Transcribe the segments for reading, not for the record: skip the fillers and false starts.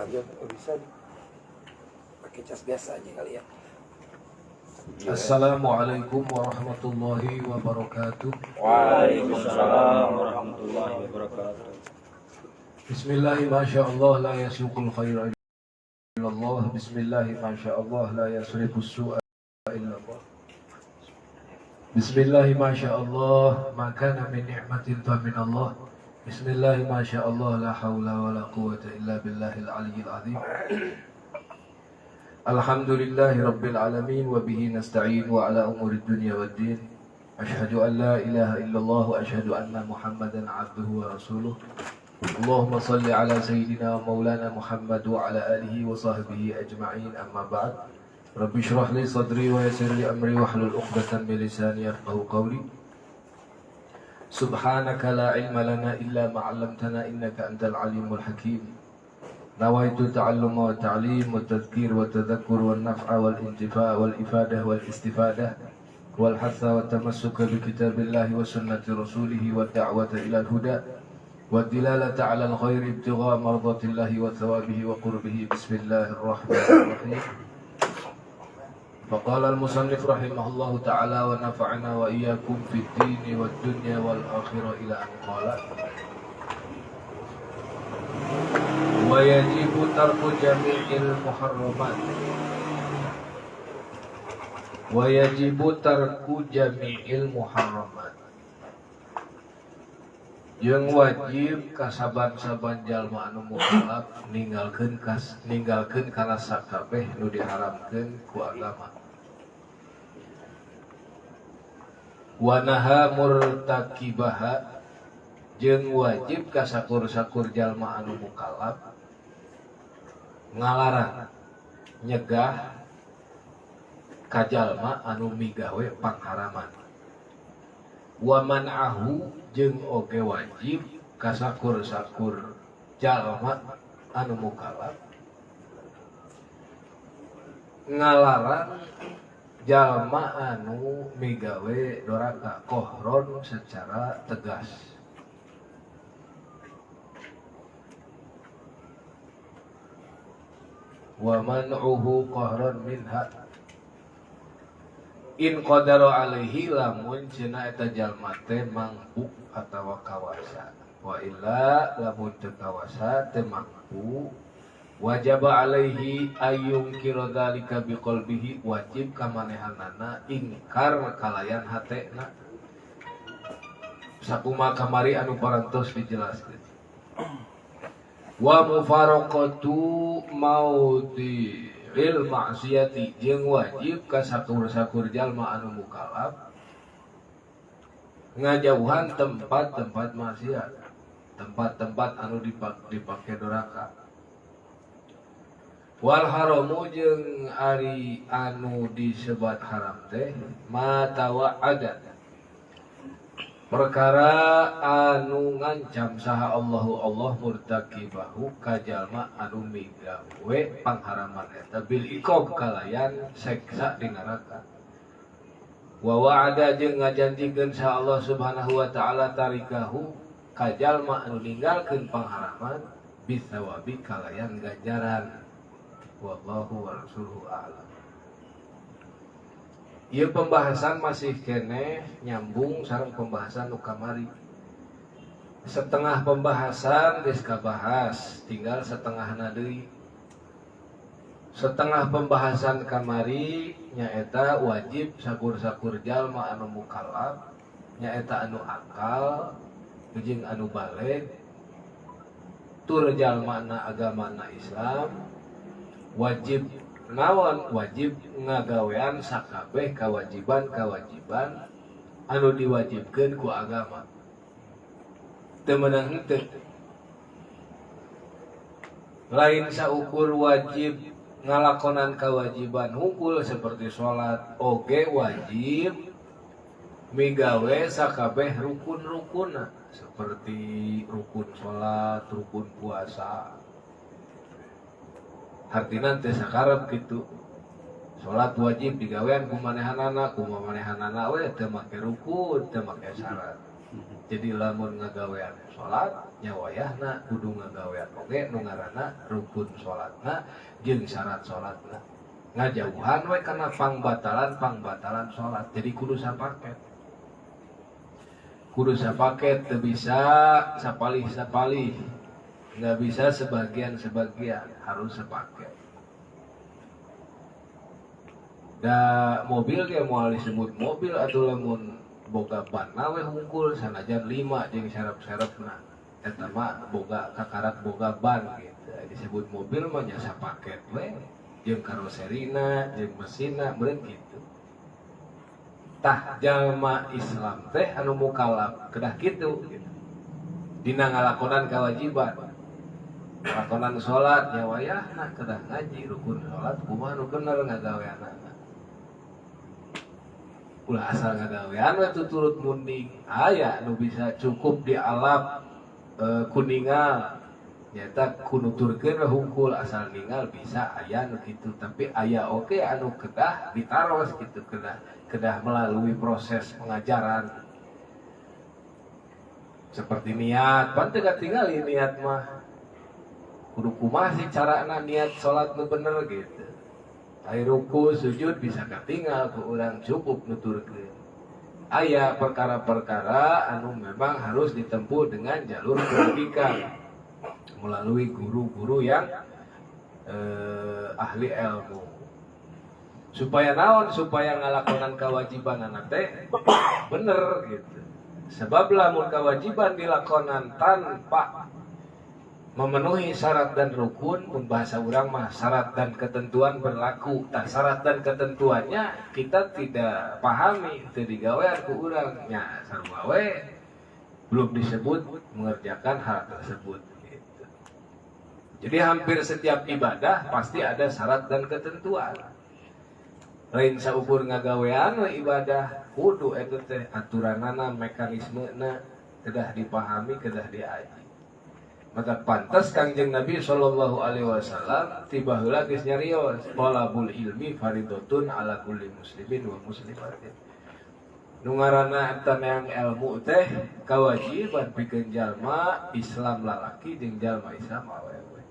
aja bisa pakai cas biasa aja kali ya. Assalamualaikum warahmatullahi wabarakatuh. Waalaikumsalam warahmatullahi wabarakatuh. Bismillahi masyaallah la yasuqul khaira illallah. Bismillahi masyaallah la yasrifus su'a illallah. Bismillahi masyaallah ma kana min ni'matin fa min Allah. Bismillahi masyaallah la haula wala quwwata illa billahil aliyyil azim. Alhamdulillahi rabbil alamin wa bihi nasta'in wa ala umuri dunya waddin. Asyhadu an la ilaha illallah wa asyhadu anna Muhammadan abduhu wa rasuluh. Allahumma salli ala sayyidina wa maulana Muhammad wa ala alihi wa sahbihi ajma'in, amma ba'd. Rabbi shrah li sadri wa yassir li amri wahlul 'uqdatam min lisani yafqahu qawli. Subhanaka la ilma lana illa ma 'allamtana innaka antal alimul hakim. Nawaitu ta'alluma wa ta'lim wa tadhkir wa tadhakkur wa naf'a wal intifa' wal ifadah wal istifadah wal hatha wa tamassuka bi kitabillahi wa sunnati rasulih wa da'wata ila al-huda wa dilalata 'ala al-khair ibtigha mardatillahi wa thawabihi wa qurbihi. Bismillahirrahmanirrahim. Faqala al-musannif rahimahullahu ta'ala wa nafa'ana wa iyyakum fid dini wad dunya wal akhirah ila an qala wa yajibu tarku jami'il muharramat wa yajibu tarku jami'il muharramat jeung wajib kasaban-saban jalma anu mukallaf ninggalkeun kana sakabeh nu diharamkeun ku agama. Wa naha murtakibaha jeung wajib kasakur-sakur jalma anu mukallaf ngalarang nyegah ka jalma anu migawe pangharaman. Wa man'ahu jeung oge wajib kasakur-sakur jalma anu mukallaf ngalarang jalma anu migawe doraka kohron secara tegas. Wa man'uhu qahran minha in qadara alaihi lamun cenah eta jalma teh mampu atawa kawasa. Wa illa lamun teu kawasa teu mampu wajaba alaihi ayyum kira dzalika biqalbihi wajib ka manehanana ingkar kalayan hatena. Sakumaha kamari anu parantos dijelaskeun. Wa mufaraqatu mauti il maksiyati jeung wajib ka sakur-sakur jalma anu mukallaf ngajauhan tempat-tempat maksiat, tempat-tempat anu dipake doraka. Wal haramu jeung ari anu disebat haram teh matawa'ada perkara anu ngancam saha Allah murtakibahu ka jalma anu migawe pangharaman eta bil iqab kalayan seksa di neraka. Wa wa'ada jeung ngajanjikeun saha Allah subhanahu wa ta'ala tarikahu ka jalma anu ninggalkeun pangharaman bisawabi kalayan ganjaran. Wallahu wa rasuluhu a'lam. Ieu pembahasan masih kene nyambung sareng pembahasan nu kamari. Setengah pembahasan geus kabahas, tinggal setengahna deui. Setengah pembahasan kamari nyaeta wajib sakur-sakur jalma anu mukallaf, nyaeta anu akal jeung anu baligh, tur jalmana agamana Islam, wajib naon wajib ngagawean sakabeh kawajiban anu diwajibkeun ku agama. Teu meunang henteu. Lain saukur wajib ngalakonan kewajiban hungkul seperti sholat, oge wajib migawe sakabeh rukun-rukunna seperti rukun sholat, rukun puasa. Artina teh sakarep kitu. Salat wajib digawean ku manehanana we teu make rukun, teu make syarat. Jadi lamun ngagawean salat nya wayahna kudu ngagawean oge nu ngaranna rukun salatna jeung syarat salatna. Ngajauhan we kana pangbatalan salat. Jadi kudu sapaket. Kudu sapaket teu bisa sapalih-sapalih. Enggak bisa sebagian-sebagian, harus sepaket. Da mobil ge moal disebut mobil atau lamun boga ban we hungkul sanajan 5 jeung serep-serepna. Eta mah boga kakarak boga ban gitu. Disebut mobil mah nya sapaket we. Jeung karoserina, jeung mesinna meureun kitu. Tah jalma Islam teh anu mukallaf kedah kitu gitu. Dina ngalakonan kewajiban. Ngalakonan salat nya wayahna kedah ngaji rukun salat kumaha nu bener ngagaweanna. Ulah asal ngagawean we tuturut munding aya nu bisa cukup di alam kuningal nyata kunuturkeun hungkul asal ningal bisa aya nu kitu tapi aya oke anu kedah ditaros kitu kedah melalui proses pengajaran seperti niat pan teu katingali niat mah kudu kumaha sih carana niat salat nu bener gitu. Ai ruku sujud bisa katinggal ku urang cukup nuturkeun. Aya perkara-perkara anu memang harus ditempuh dengan jalur pendidikan melalui guru-guru yang ahli ilmu. Supaya naon? Supaya ngalakonan kewajiban anak teh bener gitu. Sebab lamun kewajiban dilakonan tanpa memenuhi syarat dan rukun, bahasa urang mah syarat dan ketentuan berlaku. Tah syarat dan ketentuannya kita tidak pahami, teu digawean ku urang nya sarua we belum disebut mengerjakan hal tersebut gitu. Jadi hampir setiap ibadah pasti ada syarat dan ketentuan. Lain saukur ngagawean we ibadah kudu eta teh aturanana mekanismena kedah dipahami, kedah diaji. Maka pantas Kangjeng Nabi sallallahu alaihi wasallam tiba heula geus nyarios talabul ilmi faridatun ala kulli muslimin wa muslimatin. Nu ngaranna eta neang ilmu teh kawajiban pikeun jalma Islam lalaki jeung jalma Islam awewe.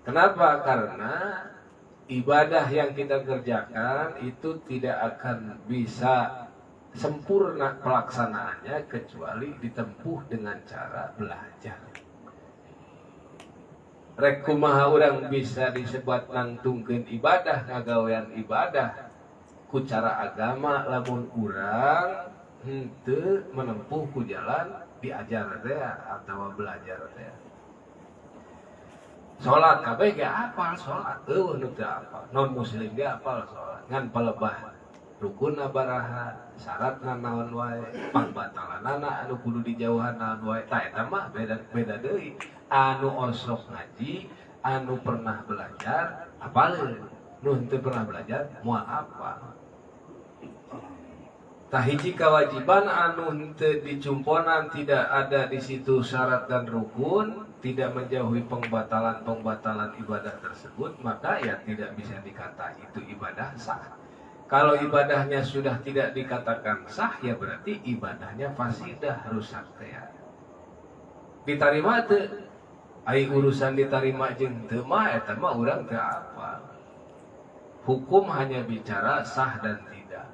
Kenapa? Karena ibadah yang kita kerjakan itu tidak akan bisa sempurna pelaksanaannya kecuali ditempuh dengan cara belajar. Rek kumaha urang bisa disebut nangtungkeun ibadah ngagawean ibadah ku cara agama lamun urang henteu menempuh ku jalan diajar teh atawa belajar teh. Salat kabeh ge apal salat, eueuh nu teu apal. Non muslim ge apal salat, ngan palebah rukun baraha, syaratna naon wae, pangbatalanana anu kudu dijauhan naon wae. Tah eta mah beda deui. Anu osok ngaji, anu pernah belajar, apaleun. Nu henteu pernah belajar moal apal. Tah hiji kewajiban anu henteu dicumponan tidak ada di situ syarat dan rukun, tidak menjauhi pengbatalan ibadah tersebut, maka ya tidak bisa dikata itu ibadah sah. Kalau ibadahnya sudah tidak dikatakan sah, ya berarti ibadahnya fasidah, rusak teh. Diterima teu? Ai urusan diterima jeung teu mah eta mah urang teu apal. Hukum hanya bicara sah dan tidak.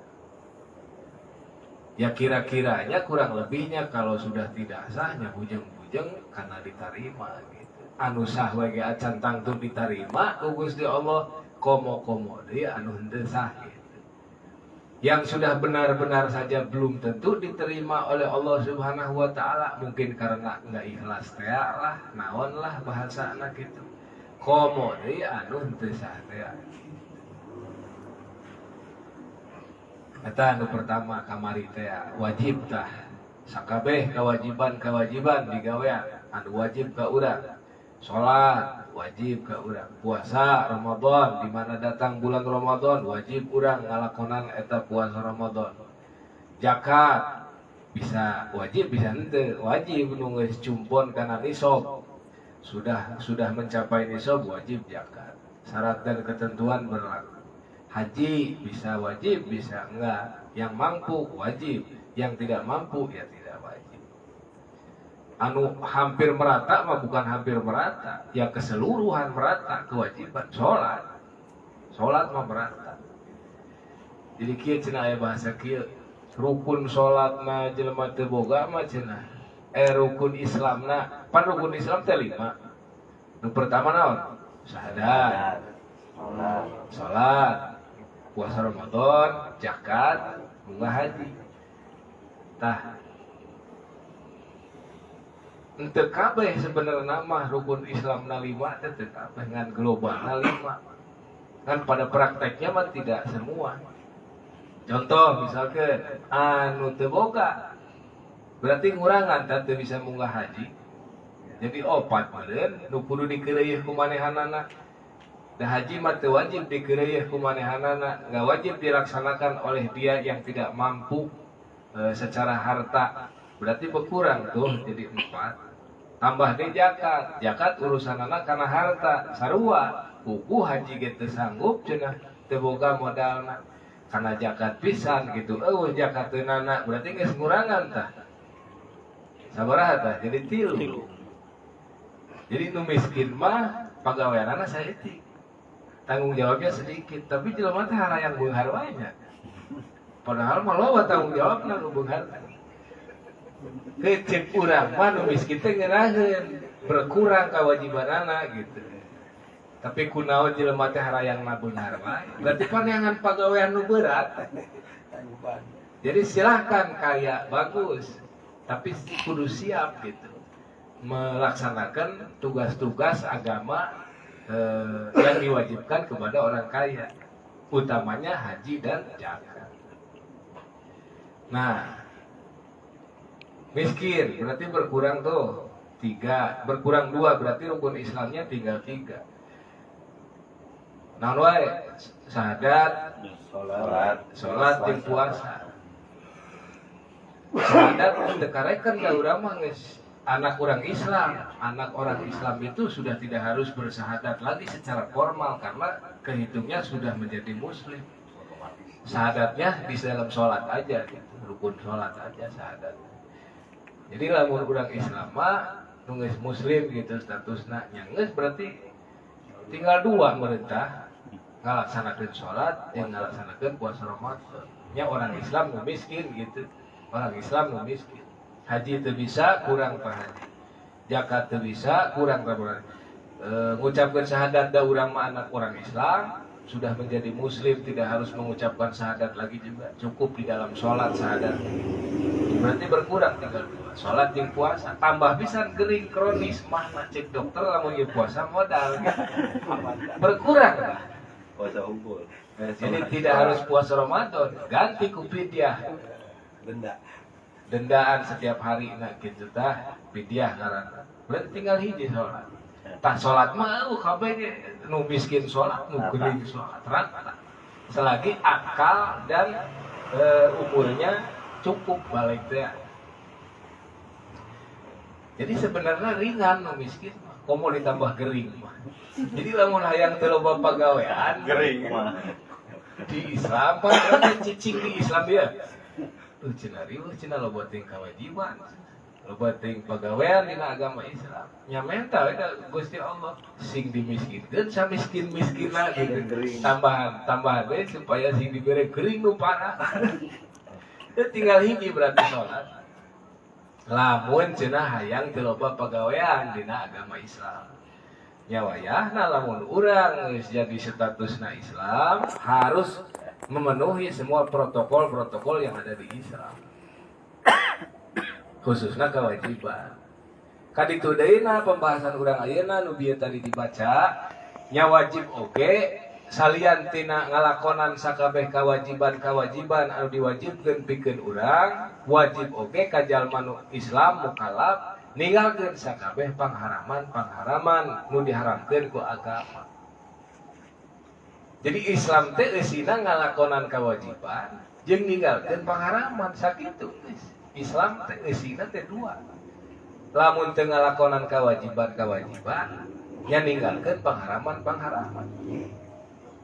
Ya kira-kiranya kurang lebihnya kalau sudah tidak sahnya bujeng-bujeng karena diterima gitu. Anu sah we ge acan tangtu diterima ku Gusti Allah, komo-komo deui anu henteu sah. Yang sudah benar-benar saja belum tentu diterima oleh Allah Subhanahu wa taala, mungkin karena enggak ikhlas teh lah, naon lah bahasa anak itu. Komo deui anu henteu sah teh. Eta anu pertama kamari teh wajib tah. Sakabeh kewajiban digawean anu wajib ka urang. Salat wajib ka urang, puasa Ramadan di mana datang bulan Ramadan wajib urang ngalakonan eta puasa Ramadan. Zakat bisa wajib bisa henteu, wajib nu geus cumpon kana nisab. Sudah mencapai nisab wajib zakat. Syarat dan ketentuan berlaku. haji bisa wajib, bisa enggak. Yang mampu wajib, yang tidak mampu ya tidak wajib. Anu hampir merata mah bukan hampir merata, ya keseluruhan merata kewajiban sholat. Sholat mah merata. Jadi kieu cenah aya bahasa kieu, rukun sholatna jelema teu boga mah cenah. Rukun Islamna, pan rukun Islam teh 5. Nu pertama naon? Syahadat. Salat, puasa Ramadan, zakat, bunga haji. Tah. Henteu kabeh sebenarnya mah rukun Islamna 5 teh teu kabeh ngan globalna 5. Kan pada prakteknya mah tidak semua. Contoh misalkan anu teu boga berarti ngurangan teu bisa munggah haji. Jadi 4 meureun nu kudu dikeureuh ku manehanana. Da haji mah teu wajib dikeureuh ku manehanana, enggak wajib dilaksanakan oleh dia yang tidak mampu secara harta. Berarti berkurang tuh jadi 4. Tambah deui zakat. Zakat urusanana kana harta sarua. Kuku haji gitu sanggup cenah teu boga modalna karena zakat pisan gitu. Zakat teu nana berarti geus ngurangan tah. Sabaraha tah? Jadi 3. Jadi nu miskin mah pagaweanana saeutik. Tanggung jawabnya sedikit, tapi jelema teh harayang beunghar wae nya. Padahal mah loba tanggung jawabna nu beunghar. Kecek urang mah nu miskin teh ngeuraheun, berkurang kewajibanana gitu. Tapi kunaon jelema teh harayang beunghar wae. Berarti paneangan pagawean nu berat. Jadi silahkan kaya bagus, tapi kudu siap gitu melaksanakan tugas-tugas agama yang diwajibkan kepada orang kaya, utamanya haji dan zakat. Nah, miskin berarti berkurang tuh 3, berkurang 2 berarti rukun Islamnya tinggal 3. Naon wae? Syahadat, salat, jeung puasa. Syahadat teu karekan da urang mah geus anak orang Islam. Anak orang Islam itu sudah tidak harus bersyahadat lagi secara formal karena kehitungnya sudah menjadi muslim. Syahadatnya di dalam sholat aja gitu. Rukun sholat aja syahadat. Jadi lamun orang Islam mah nu geus muslim gitu statusna nya geus berarti tinggal 2 merintah ngalaksanakeun sholat jeung ngalaksanakeun puasa Ramadan. Nya orang Islam nu miskin gitu. Orang Islam nu miskin. Haji teu bisa kurang pahaji. Zakat teu bisa kurang raburan. Ngucapkeun syahadat da urang mah anak orang Islam sudah menjadi muslim, tidak harus mengucapkan syahadat lagi juga. Cukup di dalam sholat syahadat. Berarti berkurang tinggal 2. Sholat jeung puasa tambah pisan gering kronis mah cek dokter lamun ieu puasa modal. Berkurang lah. Puasa unggul. Jadi tidak harus puasa Ramadan, ganti ku fidyah. Dendaan setiap hari nak gitu tah fidyah ngaranna. Berarti tinggal hiji sholat. Tah sholat mah kabeh nu miskin sholat, nu geuning sholat rata. Selagi akal dan umurnya cukup balik teh. Jadi sebenarnya ringan nu miskin mah, komo ditambah gering mah. Jadi lamun hayang teu loba pagawean Gering mah. di Islam kan cicing di Islam ya. Cenah riweuh cenah loba teuing kawajiban. Loba teuing pagawean dina agama Islam. Nya mental eta Gusti Allah sing dimiskinkeun samiskin-miskinna gitu. Tambahan we supaya sing dibere gering nu parah. Teu tinggal hiji berarti salat. Lamun cenah hayang teu loba pagawean dina agama Islam. Nya wayahna lamun urang geus jadi statusna Islam harus memenuhi semua protokol-protokol yang ada di Islam. Khususnya kewajiban. Kaditu deuna pembahasan urang ayeuna nu bieu tadi dibaca, nya wajib oge salian tina ngalakonan sakabeh kewajiban-kewajiban anu diwajibkeun pikeun urang, wajib oge ka jalma nu Islam mukallaf ninggalkeun sakabeh pangharaman-pangharaman nu diharamkeun ku agama. Jadi Islam teh eusina ngalakonan kewajiban jeung ninggalkeun pangharaman sakitu geus. Islam teh eusina teh 2. Lamun teu ngalakonan kewajiban-kewajiban nya ninggalkeun pangharaman-pangharaman.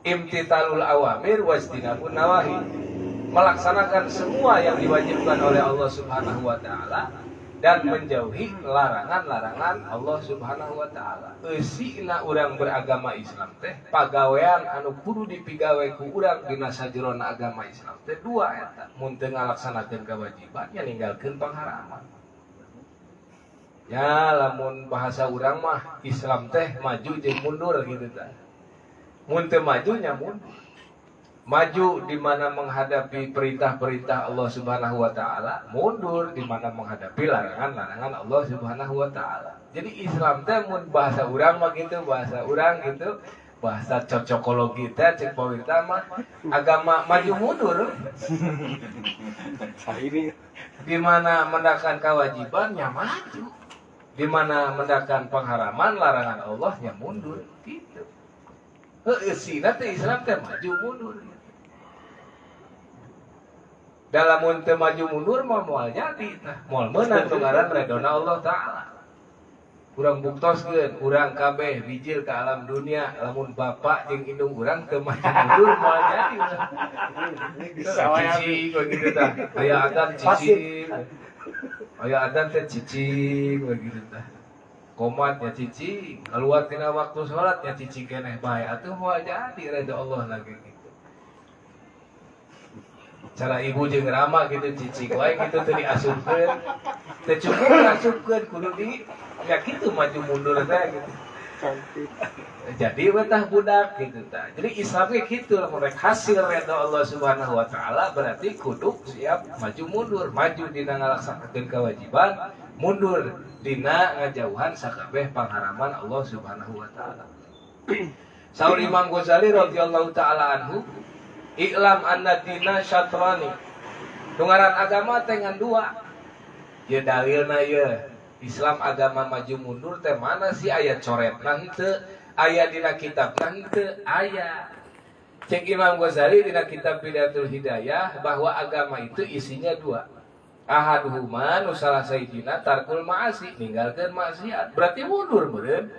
imtithalul awamir wajtinabun nawahi, melaksanakan semua yang diwajibkan oleh Allah Subhanahu wa taala dan menjauhi larangan-larangan Allah Subhanahu wa taala. Eusina urang beragama Islam teh pagawean anu kudu dipigawe ku urang dina sajerona agama Islam teh dua eta. Mun teu ngalaksanakeun kewajiban nya ninggalkeun pangharaman. Ya lamun bahasa urang mah Islam teh maju jeung mundur gitu tah. Mun teu maju nya mundur. Maju di mana menghadapi perintah-perintah Allah Subhanahu wa taala, mundur di mana menghadapi larangan-larangan Allah Subhanahu wa taala. Jadi Islam teh mun bahasa urang mah gitu, bahasa urang gitu, bahasa cocokologi teh cek pawirta mah agama maju mundur. Ini Di mana mendakan kewajibannya maju. Di mana mendakan pengharaman larangan Allah nya mundur gitu. Heuh sina teh Islam teh maju mundur. Dalam teu maju mundur mah moal jadi tah moal meunang nu ngaran redona Allah taala. Urang buktoskeun urang kabeh bijil ka alam dunia lamun bapak jeung indung urang teu maju mundur moal jadi urang. Cicing begitu tah. Aya adan cicing. Aya adan teh cicing begitu tah. Komat nya cicing, keluar tina waktu salat nya cicing keneh bae atuh moal jadi reda Allah lagi. Cara ibu jeung rama gitu cicing wae gitu teu diasupkeun. Teu cukup diasupkeun kudu di ya kitu maju mundur teh gitu. Jadi betah budak gitu tah. Jadi Islam ge kitu lamun rek hasil redha Allah Subhanahu wa taala berarti kudu siap maju mundur, maju dina ngalaksanakeun kewajiban, mundur dina ngajauhan sakabeh pangharaman Allah Subhanahu wa taala. Saur Imam Ghazali radhiyallahu taala anhu, I'lam anna dina syatrani. Tungaran agama teh ngan dua. Ye dalilna ye. Islam agama maju mundur teh mana sih aya coretna henteu, aya dina kitabna henteu, aya. Cek Imam Ghazali dina kitab Bidayatul Hidayah bahwa agama itu isinya dua. Ahaduhuma nu salah sayidina tarkul ma'asi, ninggalkeun maksiat. Berarti mundur meureun.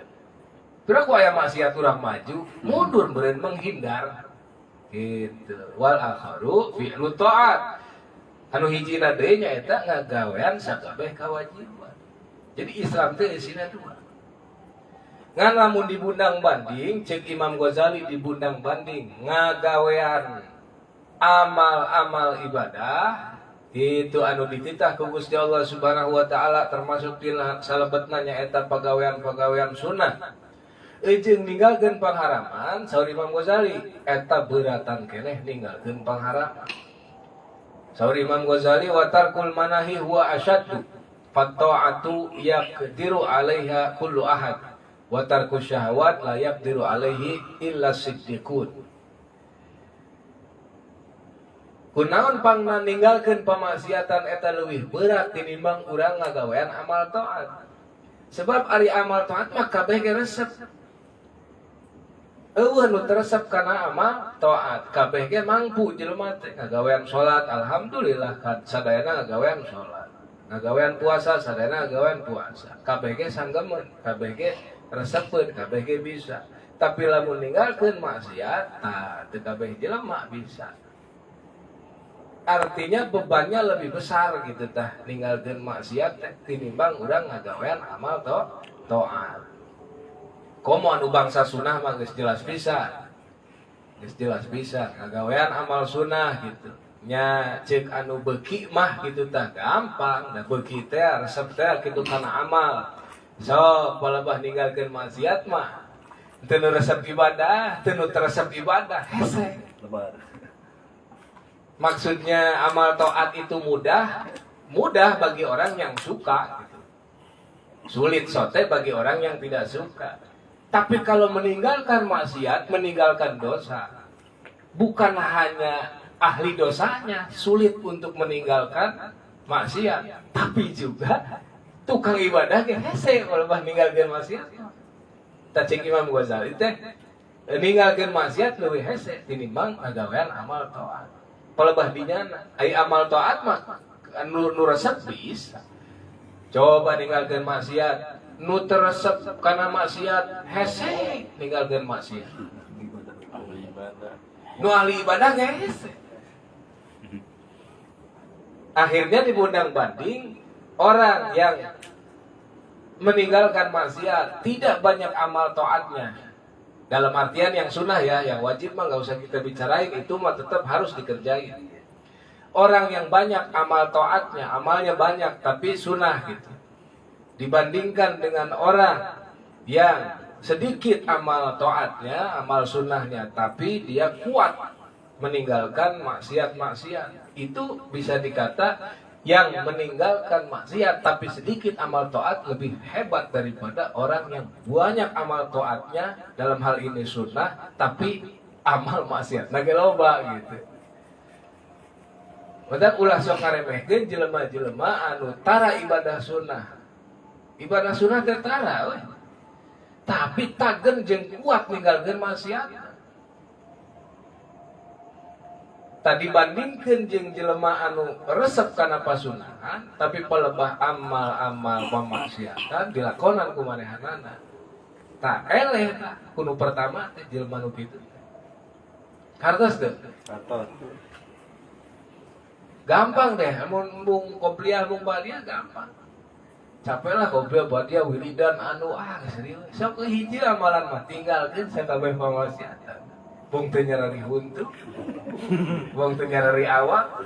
Pira ku aya maksiat urang maju, mundur meureun menghindar. Gitu. Wal akharu fi'lu ta'at. Anu hijina deui nya eta ngagawean sakabeh kawajiban. Jadi Islam teh isina dua. Ngan lamun dibundang banding, cek Imam Ghazali dibundang banding ngagawean amal-amal ibadah itu anu dititah ku Gusti Allah Subhanahu wa taala termasuk dina salebetna nya eta pagawean-pagawean sunnah. Jeung ninggalkeun pangharaman, saur Imam Ghazali eta beuratan keneh ninggalkeun pangharaman. Saur Imam Ghazali wa tarkul manahi huwa asyaddu fatta'atu yaqdiru 'alaiha kullu ahad wa tarku syahawat la yaqdiru 'alaihi illa siddiqun. Kunaon pangna ninggalkeun pamaksiatan eta leuwih berat tinimbang urang ngagawean amal taat. Sebab ari amal taat mah kabeh ge resep. Eueuh nu teresep kana amal taat, kabeh ge mampu jelema teh ngagawean salat, alhamdulillah sadayana ngagawean salat. Ngagawean puasa, sadayana ngagawean puasa. Kabeh ge sanggemeun, kabeh ge resepkeun, kabeh ge bisa. Tapi lamun ninggalkeun maksiat, teu kabeh jelema bisa. Artinya bebannya lebih besar gitu tah ninggalkeun maksiat teh tinimbang urang ngagawean amal taat. Komo anu bangsa sunnah mah geus jelas pisan. Geus jelas pisan ngagawean amal sunnah gitu. Nya ceuk anu beuki mah gitu tah gampang, da beuki teh resep teh kitu kana amal. So, palebah ninggalkeun maksiat mah teu nu resep ibadah, teu nu resep ibadah hese. lebar. Maksudnya amal taat itu mudah bagi orang yang suka gitu. Sulit sote bagi orang yang tidak suka. Tapi kalau meninggalkan maksiat, meninggalkan dosa, bukan hanya ahli dosanya sulit untuk meninggalkan maksiat, tapi juga tukang ibadah ge hese kalau meninggalkan maksiat. Ta cek Imam Ghazali teh ninggalkeun maksiat leuwih hese tinimbang ngagawean amal taat. Palebah dinyana ai amal taat mah nu resep bisa. Coba ninggalkeun maksiat, nu teresep kana maksiat hese ninggalkeun maksiat. Ibadah. Nu ahli ibadah guys. Akhirnya dibundang banding orang yang meninggalkan maksiat tidak banyak amal taatnya. Dalam artian yang sunnah ya, yang wajib mah nggak usah kita bicarain, itu mah tetap harus dikerjain. Orang yang banyak amal taatnya, amalnya banyak tapi sunnah gitu, dibandingkan dengan orang yang sedikit amal taatnya, amal sunnahnya, tapi dia kuat meninggalkan maksiat-maksiat. Itu bisa dikata yang meninggalkan maksiat tapi sedikit amal taat lebih hebat daripada orang yang banyak amal taatnya, dalam hal ini sunnah, tapi amal maksiat nah loba gitu. Padahal ulah sok ngaremehkeun jelema-jelema anu tara ibadah sunnah. Ibadah sunnah teh tara we. Tapi tagen jeung kuat ninggalkeun maksiat. Tadi bandingkeun jeung jelema anu resep kana pasunahan tapi pelebah amal-amal pamaksiatan dilakonan ku manehanana. Tah eleh tah kudu pertama teh jelema nu kitu. Hartos teh. Hartos. Gampang deh, mun bung kopiah bung badia gampang. Capek lah kopiah badia wiridan anu serius. Sok hiji amalan mah tinggalkeun sakabeh pamaksiatan. Bung teu nyarari huntu. Bung teu nyarari awak.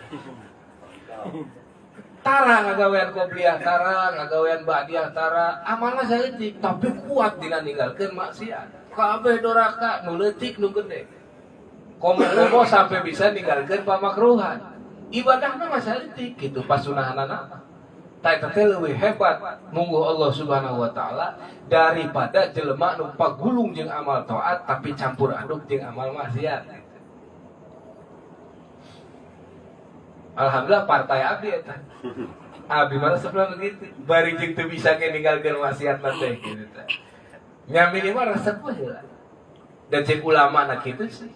Tara ngagawean kopiah tara, ngagawean badia tara, amalna saeutik tapi kuat dina ninggalkeun maksiat. Kabeh doraka nu leutik nu gede. Komo-komo sampai bisa ninggalkeun pamakruhan. Ibadahna mah saeutik kitu pasunahanana. Ta eta teh leuwih hebat mungguh Allah Subhanahu wa taala daripada jelema nu pagulung jeung amal taat tapi campur aduk jeung amal maksiat. Alhamdulillah partai abdi eta. Abdi mah sebelum begitu, bari jeung teu bisa ge ninggalkeun maksiat teh kitu teh. Nya minimal resep we heula. Dan cek ulama na kitu sih.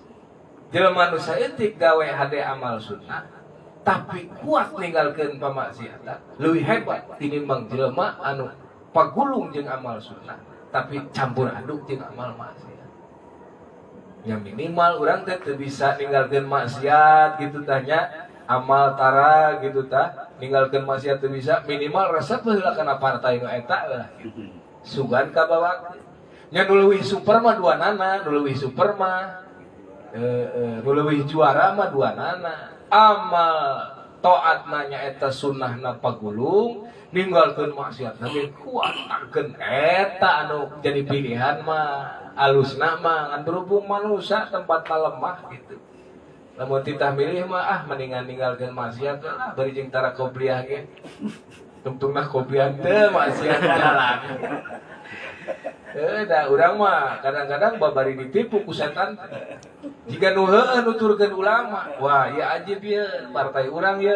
Jelema nu saeutik gawe hade amal sunnah tapi kuat ninggalkeun pamaksiatan leuwih hebat tinimbang jelema anu pagulung jeung amal sunnah tapi campur aduk jeung amal maksiat. Yang minimal urang teh teu bisa ninggalkeun maksiat gitu tanya amal tara gitu tah ninggalkeun maksiat teu bisa, minimal resep heula kana partai nu eta lah gitu. Sugan ka bawakeun. Nya nu leuwih super mah duanana, nu leuwih super mah nu leuwih juara mah duanana. Amal taat nanya eta sunnahna pagulung ninggalkeun maksiat tapi kuatakeun eta anu jadi pilihan mah alusna mah ngan berhubung manusia tempatna lemah gitu. Lamun titah milih mah mendingan ninggalkeun maksiat lah bari jeung tara qobliyah ge. Tungtungna qobliyah teu maksiat jalan. Da urang mah kadang-kadang babari ditipu ku setan. Jika nu heueuh nuturkeun ulama, wah ya ajib ye partai urang ye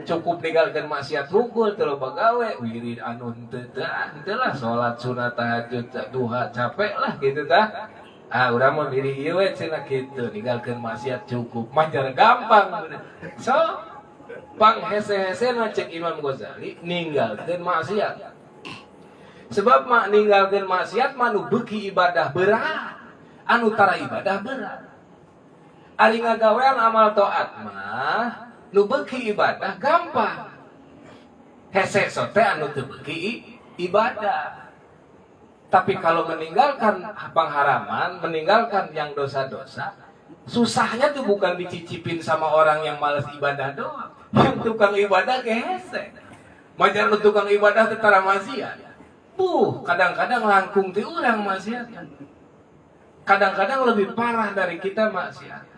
cukup ninggalkeun maksiat hungkul teu loba gawe, wirid anu henteu lah salat sunat tahajud duha capek lah kitu tah. Urang mah milih ieu we cenah kitu ninggalkeun maksiat cukup mah jar gampang. So pang hese-hesena cek Imam Ghazali ninggalkeun maksiat. Sebab mak ninggalkeun maksiat mah nu beuki ibadah berat, anu tara ibadah berat. Ari ngagawean amal taat mah nu beuki ibadah gampang. Hese sote anu teu beuki ibadah. Tapi kalau meninggalkan pengharaman, meninggalkan yang dosa-dosa, susahnya tuh bukan dicicipin sama orang yang malas ibadah doang. Yang tukang ibadah ge hese. Majar tukang ibadah teu tara maksiat. Kadang-kadang langkung ti urang maksiat. Kadang-kadang lebih parah dari kita maksiat.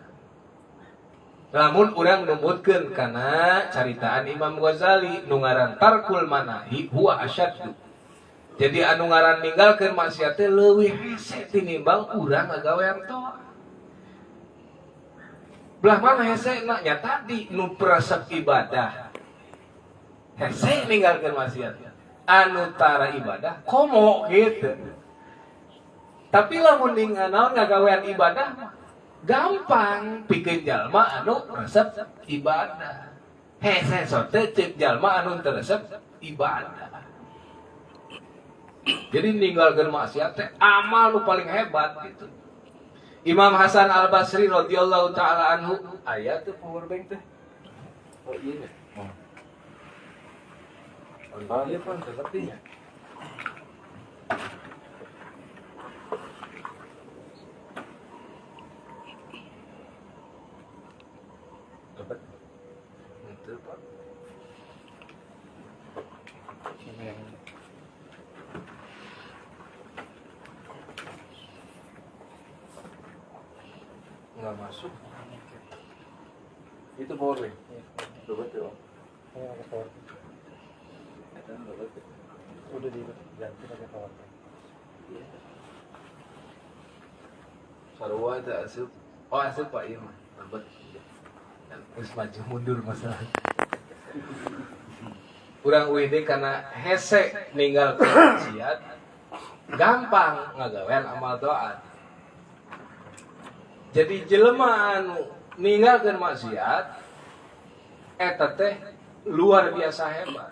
Lamun urang numbutkeun kana caritaan Imam Ghazali nu ngaran tarkul manahi huwa asyaddu. Jadi anu ngaran ninggalkeun maksiat teh leuwih hese tinimbang urang ngagawean taat. Belah mana hesena nya tadi nu peresep ibadah. Hese ninggalkeun maksiat. Anu tara ibadah komo gitu. Tapi lamun naon ngagawean ibadah gampang pikeun jalma anu resep ibadah. Hese sote ceuk jalma anu teu resep ibadah. Jadi ninggalkeun maksiat teh amal nu paling hebat gitu. Imam Hasan Al Basri radhiyallahu taala anhu aya teh power bank teh. Oh iya. Oh iya pan sepertinya. Dapat. Itu Pak. Nggak masuk. Itu power bank. Dapat ya. Udah diganti pakai power bank. Sarua itu asup. Oh asup Pak iya mah. Dapat. Terus maju mundur masalah. Urang UID karena hese ninggal maksiat gampang ngagawean amal taat. Jadi jelema anu ninggalkeun maksiat eta teh luar biasa hebat.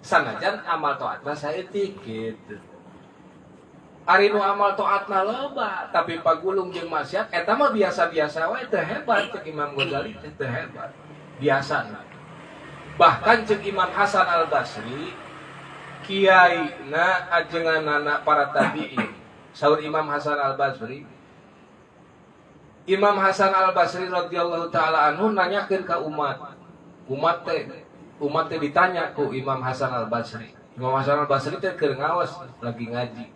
Sanajan amal taatna saeutik gitu. Ari nu amal taatna loba tapi pagulung jeung maksiat eta mah biasa-biasa wae teu hebat cek Imam Ghazali teu hebat. Biasa. Bahkan cek Imam Hasan Al Basri kiaina ajenganana para tabi'in. Saur Imam Hasan Al Basri Imam Hasan Al Basri radhiyallahu taala anhu nanyakeun ka umat teh ditanya ku Imam Hasan Al Basri. Imam Hasan Al Basri teh keur ngaos lagi ngaji.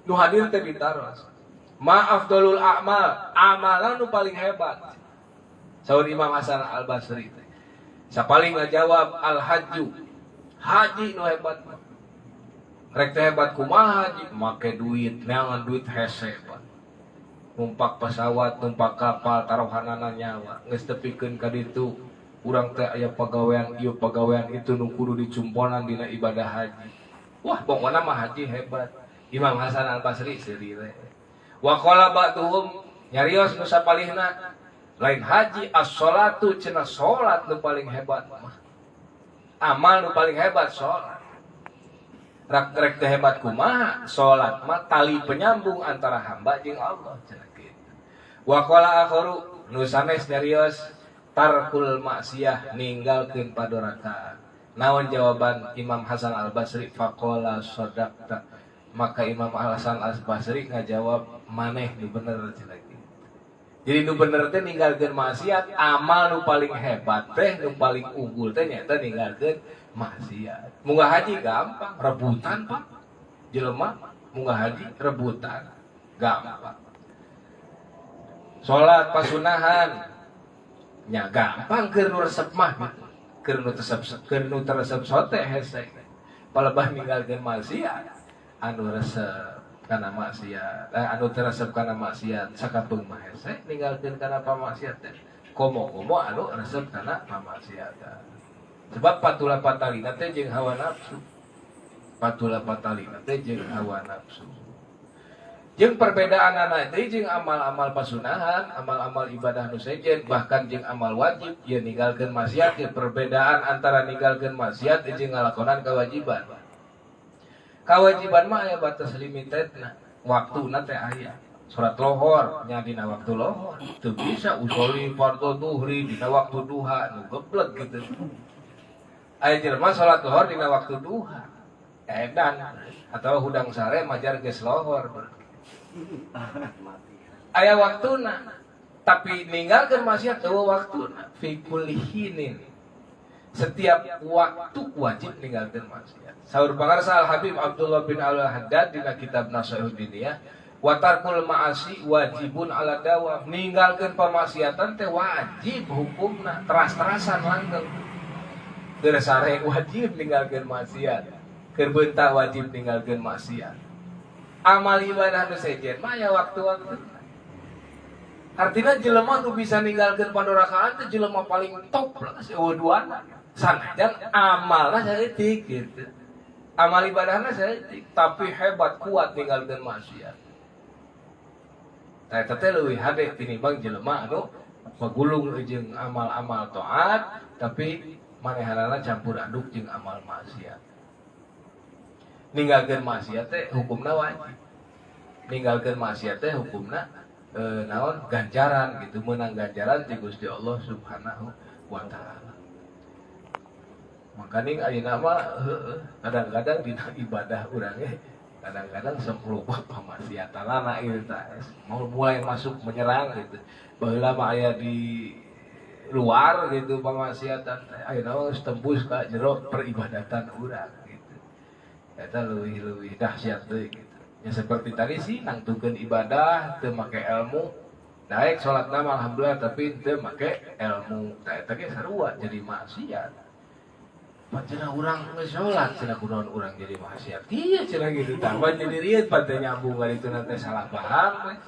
Nu hadir teh ditaros. Ma afdalul a'mal, amalan nu paling hebat. Saur Imam Hasan Al Basri teh. Sapaling ngajawab al hajju. Haji nu hebat. Rek teh hebat kumaha haji? Make duit, neangan duit hese Pak. Numpak pesawat, numpak kapal, taruhanana nyawa. Geus tepikeun ka ditu, urang teh aya pagawean ieu pagawean itu nu kudu dicumponan dina ibadah haji. Wah, pokona mah haji hebat. Imam Hasan Al Basri seuri we. Wa qala ba'duhum nyarios nu sapalihna lain haji as-sholatu cenah salat nu paling hebat mah. Amal nu paling hebat salat. Rek teh hebat kumaha? Salat mah tali penyambung antara hamba jeung Allah cenah kitu. Wa qala akharu nu sanes nyarios tarkul maksiyah ninggalkeun padoraka. Naon jawaban Imam Hasan Al Basri? Faqala shadaqta. Maka Imam Hasan Al Basri ngajawab maneh nu bener cenah. Jadi nu bener teh ninggalkeun maksiat, amal nu paling hebat teh nu paling unggul teh nyata ninggalkeun maksiat. Munggah haji gampang, rebutan Pak. Jelema munggah haji rebutan. Gampang. Salat pasunahan nya gampang keur nu resep mah gitu. Keur nu teresep sote hese. Palebah ninggalkeun maksiat anu resep kana maksiat, anu teresep kana maksiat sakapeung mah hese ninggalkeun kana pamaksiat teh. Komo-komo anu resep kana pamaksiatan. Sebab patula patalina teh jeung hawa nafsu. Patula patalina teh jeung hawa nafsu. Jeung perbedaanana teh jeung amal-amal pasunahan, amal-amal ibadah nu sejen, bahkan jeung amal wajib ieu ninggalkeun maksiat, ieu perbedaan antara ninggalkeun maksiat jeung ngalakonan kewajiban. Kewajiban mah aya batas limitedna, waktuna teh aya. Salat lohor nya dina waktu lohor, teu bisa usoli fardhu duhri dina waktu duha, nu geblek gitu. Aya jelema salat lohor dina waktu duha. Edan atau hudang sare majar geus lohor. Aya waktuna, tapi ninggalkeun maksiat eueuh waktuna fi kulli hinin. Setiap waktu wajib ninggalkeun maksiat. Saur pangarsa Al Habib Abdullah bin Al-Haddad dina kitab Nasihatul Diniyah, wa tarkul ma'asi wajibun ala dawam. Ninggalkeun pamaksiatan teh wajib hukumna, teras-terasan langgeng. Keur sare wajib ninggalkeun maksiat. Keur beunta wajib ninggalkeun maksiat. Amal ibadah nu sejen mah aya waktu-waktu. Artinya jelema nu bisa ninggalkeun pandorakaan teh jelema paling top lah seueuduana. Sanajan amalna saeutik gitu. Amal ibadahna saeutik, tapi hebat kuat ninggalkeun maksiat. Eta teh leuwih hade tinimbang jelema anu magulung jeung amal-amal taat, tapi manehanana campur aduk jeung amal maksiat. Ninggalkeun maksiat teh hukumna wajib. Ninggalkeun maksiat teh hukumna naon ganjaran gitu, menang ganjaran ti Gusti Allah Subhanahu wa taala. Makanya ayeuna mah kadang-kadang dina ibadah urang kadang-kadang sok loba pamaksiatanana ieu tah mau mulai masuk menyerang gitu. Baheula mah aya di luar gitu pamaksiatan ayeuna mah geus tembus ka jero peribadatan urang gitu. Eta leuwih dahsyat deui gitu. Ya seperti tadi sih nangtukeun ibadah teu make ilmu daek salatna mah alhamdulillah tapi teu make ilmu. Tah eta ge sarua jadi maksiat. Cenah urang geus salat cenah kunaon urang jadi maksiat. Ieu cenah gitu tambah jadi rieut pante nyambung ka ditu teh salah paham.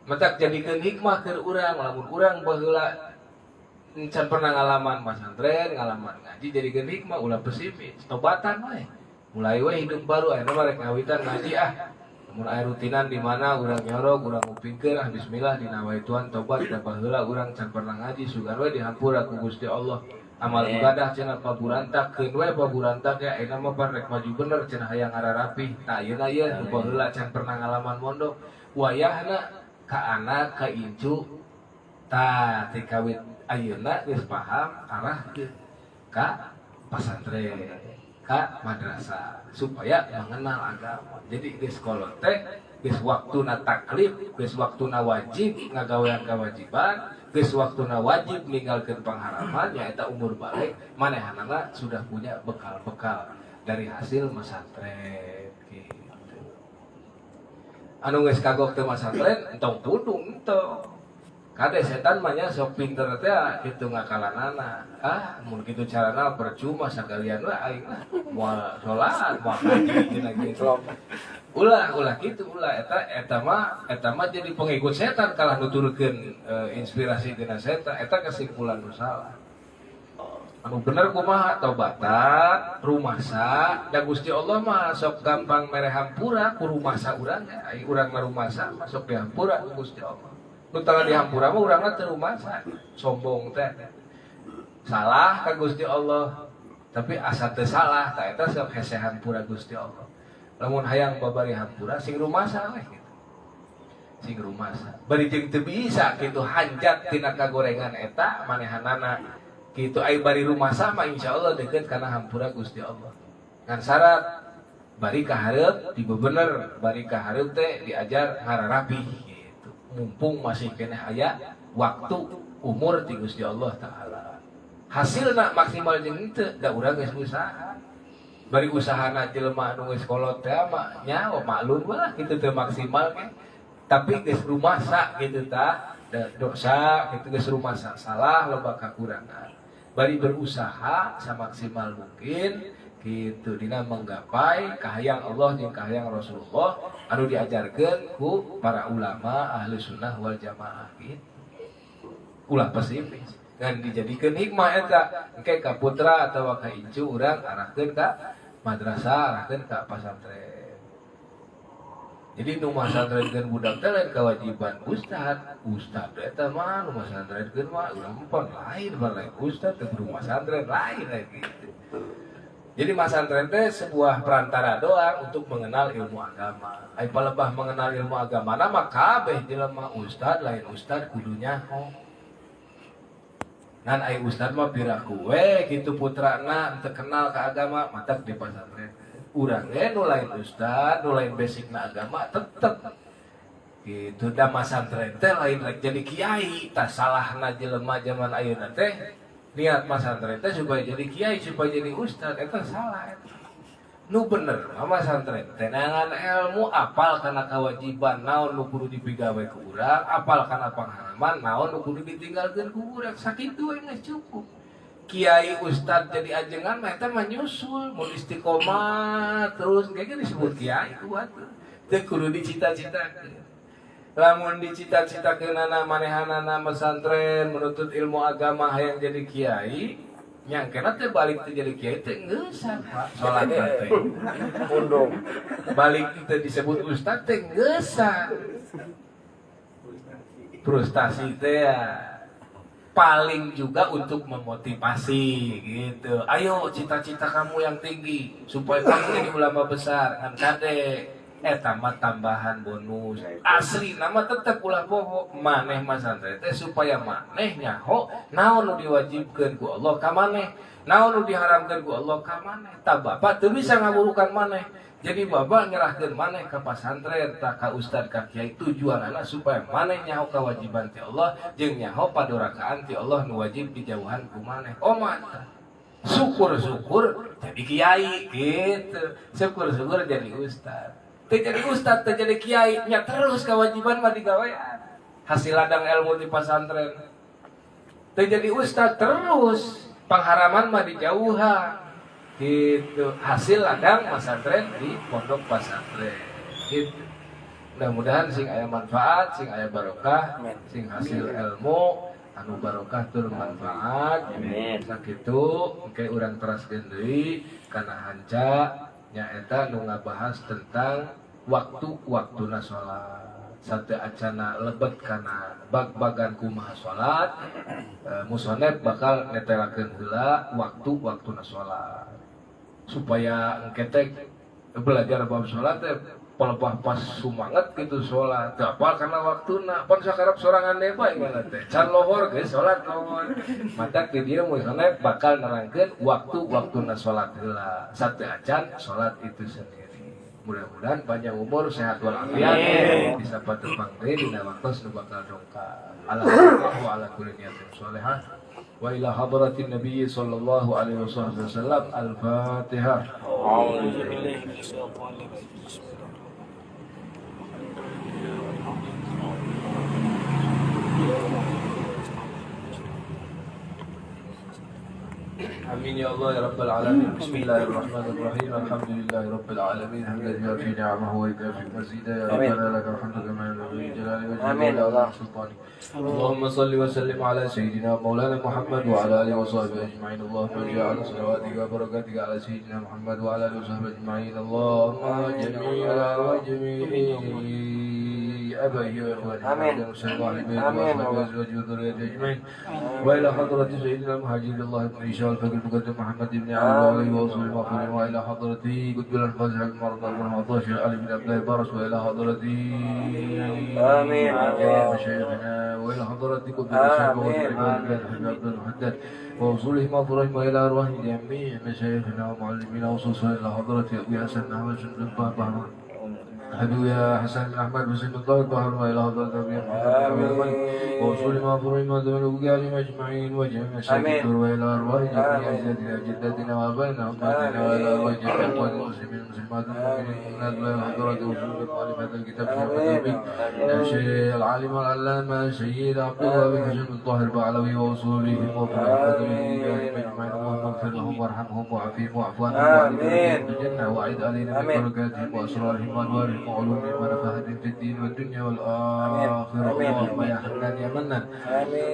Matak jadikeun hikmah keur urang lamun urang baheula can pernah ngalaman pasantren, ngalaman ngaji jadikeun hikmah ulah pesimis, tobatan we. Mulai we hidup baru ayeuna mah rek ngawitan ngaji mun aya rutinan di mana urang nyorok, urang ngupingkeun bismillah dina wae Tuhan tobat da baheula urang can pernah ngaji sugan we dihampura ku Gusti Allah. Amal ibadah cenah paburantak keun we paburantak ya ayeuna mah pan rek maju bener cenah hayang ngararapih. Tah ayeuna ieu baheula can pernah ngalaman mondok wayahna ka anak ka incu tah ti kawit ayeuna geus paham arah ka pasantren ka madrasah supaya mengenal agama. Jadi geus kolot teh geus waktuna taklif, geus waktuna wajib ngagawean kewajiban, geus waktuna wajib ninggalkeun pangharaman nyaeta umur balik manehanana sudah punya bekal-bekal dari hasil masantren gitu. Anu geus kagok teu masantren entong tudung entong. Kade setan mah nya sok pinter teh kitu ngakalanana. Mun kitu carana percuma sakalian we aing mah moal salat, moal ngaji cenah kitu. Ulah kitu eta mah jadi pengikut setan kalah nuturkeun inspirasi tina setan eta kesimpulan nu salah. Anu bener kumaha tobatan, rumasa, da Gusti Allah mah sok gampang mere hampura ku rumasa urang ya. Ai urang mah rumasa masuk dihampura ku Gusti Allah. Nu tara dihampura mah urangna teu rumasa, sombong teh. Salah ka Gusti Allah, tapi asa teu salah tah eta sok hese hampura Gusti Allah. Lamun hayang babari hampura sing rumasa we gitu. Sing rumasa. Bari jeung teu bisa kitu hanjat tina kagorengan eta manehanana kitu ai bari rumasa mah insyaallah deukeut kana hampura Gusti Allah. Ngan syarat bari ka hareup dibebener, bari ka hareup teh diajar ngararapih gitu. Mumpung masih keneh aya waktu umur ti Gusti Allah taala. Hasilna maksimal jeung teu da urang geus usaha. Bari usahana jelema anu geus kolot teh mah nya maklum lah kitu teu maksimal ke. Tapi geus rumasa kitu tah dosa kitu geus rumasa salah loba kakurangan. Bari berusaha samaksimal mungkin kitu dina menggapai kahayang Allah jeung kahayang Rasulullah anu diajarkeun ku para ulama ahli sunnah wal jamaah gitu. Ulah pesimis dan dijadikeun hikmah eta engke ka putra atawa ka incu urang arahkeun ka madrasah, arahkeun ka pasantren. Jadi nu masantrenkeun budak teh lain kewajiban ustad eta mah nu masantrenkeun mah urang pun lain ustad teh guru masantren lain gitu. Jadi masantren teh sebuah perantara doang untuk mengenal ilmu agama. Ai palebah mengenal ilmu agama mah kabeh jelema ustad lain ustad kudunya Nan ai ustad mah piraku we kitu putrana teu kenal ka agama matak di pasantren. Urang ge nu lain ustad, nu lain basicna agama tetep kitu da masantren teh lain rek jadi kiai. Tah salahna jelema zaman ayeuna teh niat masantren teh supaya jadi kiai, supaya jadi ustad eta salah eta. Nu bener mah masantren teh nangan ilmu apal kana kewajiban naon nu kudu dipigawe ku urang, apal kana pangharaman naon nu kudu ditinggalkeun ku urang, sakitu we geus cukup. Kiai ustad jadi ajengan mah eta mah nyusul mun istiqomah terus kayak disebut kiai ku atuh. Teu kudu dicita-citakeun. Lamun dicita-citakeunana manehanana pesantren menuntut ilmu agama hayang jadi kiai, nyangkena teh balik teh jadi kiai teh ngeusan Pak. Salat teh. Pundung. Balik teh disebut ustad teh ngeusan. Frustasi teh paling juga untuk memotivasi gitu. Ayo cita-cita kamu yang tinggi supaya kamu jadi ulama besar kan kade. eta mah tambahan bonus asli nama tetep ulah poho maneh mas santri teh supaya maneh nyaho naon nu diwajibkeun ku Allah ka maneh naon nu diharamkeun ku Allah ka maneh tah bapak teu bisa ngaburukan maneh jadi bapak nyerahkeun maneh ka pasantren tah ka ustad ka kiai tujuanna supaya maneh nyaho kewajiban ti Allah jeung nyaho padorakaan ti Allah nu wajib dijauhan ku maneh oh mata syukur-syukur jadi kiai gitu syukur-syukur jadi ustad jadi ustad jadi kiai nya terus kewajiban mah digawean hasil ladang ilmu di pasantren jadi ustad terus pengharaman mah dijauhan gitu hasil ladang pasantren di pondok pasantren gitu mudah-mudahan sing aya manfaat sing aya barokah sing hasil ilmu anu barokah tur manfaat sakitu engke urang teraskeun deui kana hanca nyaeta nu ngabahas tentang waktu-waktuna sholat sate acana lebet kana bag-bagan kumaha sholat musonep bakal netelakeun heula waktu-waktuna sholat supaya engke teh belajar bab sholat teh pelebah pas sumanget gitu sholat apal karena waktuna pan sakarep sorangan deui bae ngaran teh can lohor geus sholat lohor mata di dieu musonep bakal nerangkeun waktu-waktuna sholat heula sate acan sholat itu sendiri mudah-mudahan panjang umur sehat walafiat bisa patepang deui dina waktos nu bakal dongkap alhamdulillah wa ala kulli niyatin sholihah wa ila hadratin nabiy sallallahu alaihi wasallam al-fatihah a'udzu billahi minasyaitonir rajim Amin ya Allah ya Rabbal Alamin. Bismillahirrahmanirrahim. Alhamdulillahi Rabbil Alamin. Hamdan yuafi ni'amahu wa yukafi mazidah. Ya Rabbana lakal hamdu kama yanbaghi li jalali wajhika wa li sultanik. Allahumma salli wa sallim ala sayyidina Maulana Muhammad wa ala alihi wa sahbihi ajma'in. Allahumma ja'al salawatika wa barakatika ala sayyidina Muhammad wa ala alihi wa sahbihi ajma'in. Allahumma jami'a wa jami'i أبي وإخواني آمين آمين وأزواجه وذريته أجمعين وإلى حضرة سيدنا المهاجر الله بن عيسى والفقير المقدم محمد بن علي وعليه وصحبه المغفورين وإلى حضرته قطب الأنفاس المرضى والعطاش علي بن عبد الله البرس وإلى حضرته آمين مشايخنا وإلى حضرته قطب الشيخ والإمام عبد المحدد ووصولهم وفرهم وإلى أرواح جميع مشايخنا ومعلمين وصوصا إلى حضرة أبي حسن أحمد بن الطاهر حبيبي يا حسن بن احمد بن سيد الله الطاهر والى حضرة ابي محمد ووصول ما فرهم ودم الوقيان اجمعين وجميع الشيخ والى ارواح جميع اجدادنا جداتنا وابائنا وامهاتنا والى ارواح جميع اخوان المسلمين والمسلمات المؤمنين والى حضرة وصول مؤلفة الكتاب في يا شيخ العالم العلامة سيد عبد الله بن حسن الطاهر بعلوي ووصولهم وفرحهم اجمعين اللهم اغفر لهم وارحمهم وعافهم واعف عنهم وعليهم بالجنة واعد علينا من بركاتهم واسرارهم وانوارهم وعلومهم ونفحاتهم في الدين والدنيا والآخرة اللهم يا حنان يا منان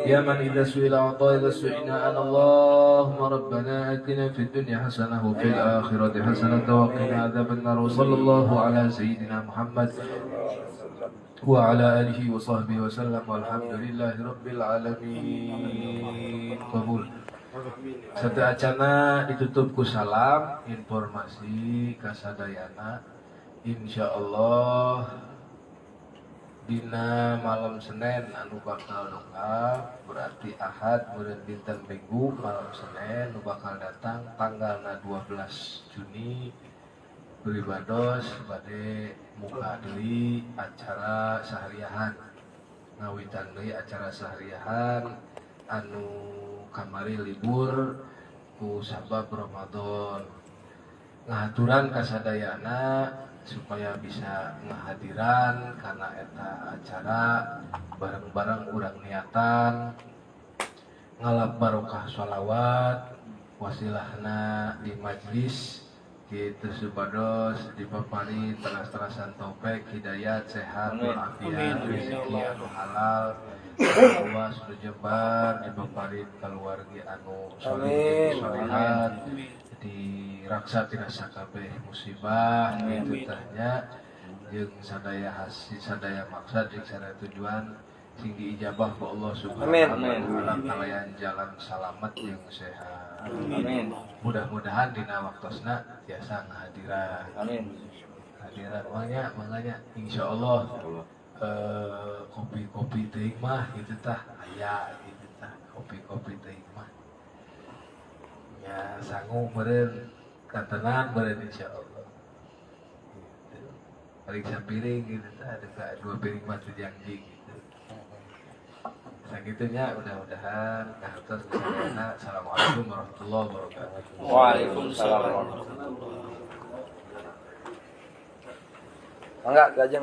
يا من إذا سئل أعطى إذا سئلنا أنا اللهم ربنا آتنا في الدنيا حسنة وفي الآخرة حسنة وقنا عذاب النار وصلى الله على سيدنا محمد وعلى آله وصحبه وسلم والحمد لله رب العالمين. Qabul. Satu acana ditutup ku salam informasi kasadayana insyaallah dina malam Senin anu bakal dongkap berarti Ahad meureun dinten Minggu malam Senin anu bakal datang tanggalna 12 Juni beribados bade muka deui acara sahariahan ngawitan deui acara sahariahan anu kamari libur ku sabab Ramadan ngaturan kasadayana supaya bisa ngahadiran karena eta acara bareng-bareng urang niatan ngalap barokah sholawat wasilahna di majlis gitu supados dipapari teras-terasan topek hidayat sehat walafiat rezeki anu halal luas berjebar dipapari keluarga anu soleh solihat diraksa tina sakabeh musibah gitu tanya jeung sadaya hasil sadaya maksud jeung sadaya tujuan sing diijabah ku Allah Subhanahu wa taala kalayan jalan salamet jeung sehat. Amin. Mudah-mudahan dina waktosna tiasa ngahadiran. Amin. hadirat makanya insya Allah kopi-kopi teh mah gitu tah aya gitu tah kopi-kopi teh mah ya sanggup meureun kantenan meureun insya Allah gitu. Paling sapiring gitu tah ada 2 piring mah teu janji gitu sakitunya mudah-mudahan kahartos bisa. Assalamualaikum warahmatullahi wabarakatuh. Waalaikumsalam warahmatullahi wabarakatuh. Enggak, Kajeng.